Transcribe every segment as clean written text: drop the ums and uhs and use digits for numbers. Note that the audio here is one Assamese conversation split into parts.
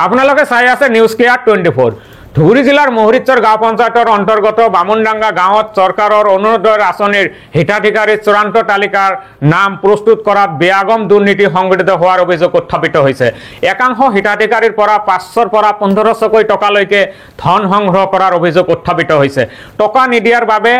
আপোনালোকে চাই আছে নিউজ কেয়াৰ 24। ধুবুৰী জিলাৰ মহৰিচ্চৰ গাঁও পঞ্চায়তৰ অন্তৰ্গত বামুনডাঙ্গা গাঁৱত চৰকাৰৰ অৰুণোদয় আঁচনিৰ হিতাধিকাৰীৰ চূড়ান্ত তালিকাৰ নাম প্ৰস্তুত কৰাত বেয়াগম দুৰ্নীতি সংঘটিত হোৱাৰ অভিযোগ উত্থাপিত হৈছে। একাংশ হিতাধিকাৰীৰ পৰা 500ৰ পৰা 1500 টকালৈকে ধন সংগ্ৰহ কৰাৰ অভিযোগ উত্থাপিত হৈছে। টকা নিদিয়াৰ বাবে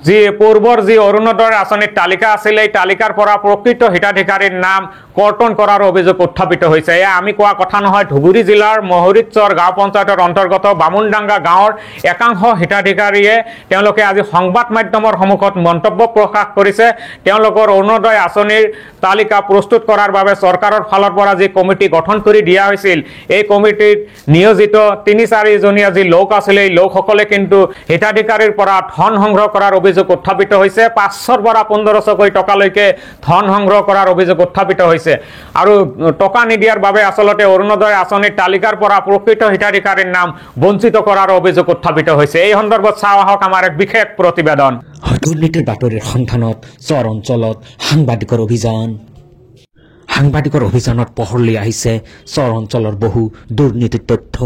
যি পূৰ্বৰ যি অৰুণোদয় আঁচনিৰ তালিকা আছিল এই তালিকাৰ পৰা প্ৰকৃত হিতাধিকাৰীৰ নাম কৰ্তন কৰাৰ অভিযোগ উত্থাপিত হৈছে। এয়া আমি কোৱা কথা নহয়। ধুবুৰী জিলাৰ মহৰিচ্চৰ গাঁও পঞ্চায়তৰ অন্তৰ্গত বামুনডাঙ্গা গাঁৱৰ একাংশ হিতাধিকাৰীয়ে তেওঁলোকে আজি সংবাদ মাধ্যমৰ সন্মুখত মন্তব্য প্ৰকাশ কৰিছে। তেওঁলোকৰ অৰুণোদয় আঁচনিৰ তালিকা প্ৰস্তুত কৰাৰ বাবে চৰকাৰৰ ফালৰ পৰা যি কমিটি গঠন কৰি দিয়া হৈছিল এই কমিটিত নিয়োজিত 3-4 জনীয়া যি লোক আছিল এই লোকসকলে কিন্তু হিতাধিকাৰীৰ পৰা ধন সংগ্ৰহ কৰাৰ অভিযোগ উত্থাপিত হৈছে। 500ৰ পৰা 1500 টকালৈকে ধন সংগ্ৰহ কৰাৰ অভিযোগ উত্থাপিত হৈছে আৰু টকা নিদিয়াৰ বাবে আসলতে অৰুণোদয় আঁচনিৰ তালিকাৰ পৰা প্ৰকৃত হিতাধিকাৰীৰ নাম বঞ্চিত কৰাৰ অভিযোগ উত্থাপিত হৈছে। এই সন্দৰ্ভত চাওঁ আহক আমাৰ এক বিশেষ প্ৰতিবেদন। দুৰ্নীতিৰ বাতৰিৰ সন্ধানত চৰ অঞ্চলত সাংবাদিকৰ অভিযানত পোহৰলৈ আহিছে চৰ অঞ্চলৰ বহু দুৰ্নীতিৰ তথ্য।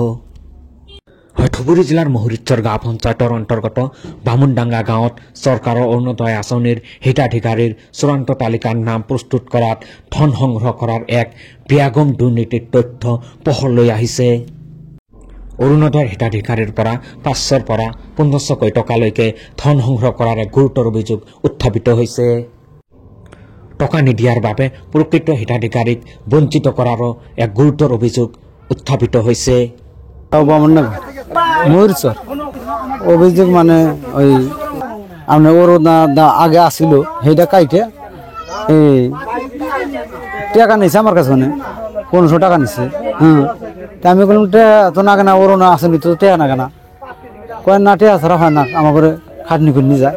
ধুবুৰী জিলাৰ মহৰিচ্চৰ গাঁও পঞ্চায়তৰ অন্তৰ্গত বামুনডাঙ্গা গাঁৱত চৰকাৰৰ অৰুণোদয় আঁচনিৰ হিতাধিকাৰীৰ চূড়ান্ত তালিকাৰ নাম প্ৰস্তুত কৰাত ধন সংগ্ৰহ কৰাৰ এক বেয়াগম দুৰ্নীতিৰ তথ্য পোহৰলৈ আহিছে। অৰুণোদয়ৰ হিতাধিকাৰীৰ পৰা 500ৰ পৰা 1500 টকালৈকে ধন সংগ্ৰহ কৰাৰ এক গুৰুতৰ অভিযোগ উত্থাপিত হৈছে। টকা নিদিয়াৰ বাবে প্ৰকৃত হিতাধিকাৰীক বঞ্চিত কৰাৰো এক গুৰুতৰ অভিযোগ উত্থাপিত হৈছে। মহরিচ্চর অভিযোগ মানে ওই আপনার অরুণোদয় আগে আসছিল সেইটা কাইটে এই টাকা নিছে আমার কাছে মানে 1500 টাকা নিছে। তা আমি বললাম তো না কেনা অরুণোদয় আসেনি তো টেয়া না কেনা কয় না টেয়া ছাড়া হয় না আমার করে খাটনি করে নিয়ে যায়।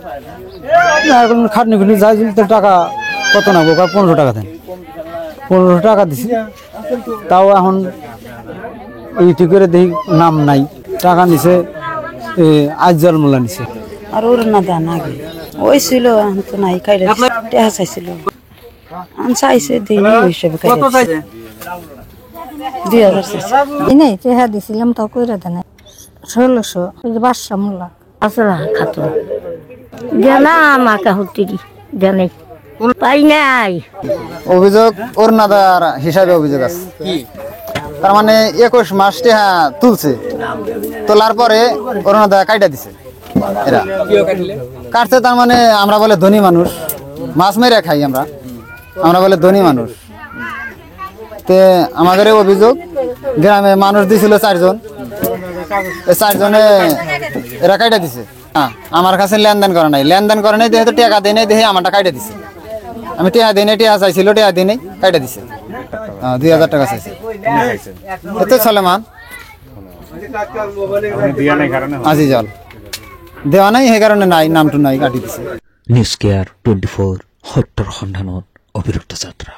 খাটনি করে নিয়ে যায় তো টাকা কত না 1500 টাকা দেন। 1500 টাকা দিছি তাও এখন এইটি করে দেখি নাম নাই। টাকা নিছে আজল মোলা নিছে আর ওর না দান আগে ওই ছিল তো নাই খাইলে টেহা চাইছিল চাইছে দিনে ওই হিসেবে 2000 নাই টেহা দিছিলাম তাও কইরা দেন 1600 ওই যে বাদশা মোল্লা আসলা খাতো জানা আমাকে হতি জানে পাই নাই। অভিযোগ অরুণোদয়ের হিসাবে অভিযোগ আছে তার মানে 21 মাস টেহা তুলছে তোলার পরে অরুণোদয় কাইটা দিছে। এরা কাটছে তার মানে আমরা বলে ধনী মানুষ মাছ মেরে খাই আমরা বলে ধনী মানুষ। তে আমাদের অভিযোগ গ্রামে মানুষ দিছিল 4 জন এই 4 জনে এরা কাইটা দিছে। আমার কাছে লেনদেন করে নাই দেখে তো টাকা দেয় নাই দেখে আমারটা কাইটা দিছে। আমি টেহা দিই নাই টেহা চাইছিল টেহা দিই নাই কাইটা দিছে 2000 টাকা চাইছে। এত সলেমান আজি জল দেওয়া নাই সেই কারণে নাই নামটো নাই কাটি দিছে। নিউজ কেয়ার 24 সত্যৰ সন্ধানত অবিৰত যাত্ৰা।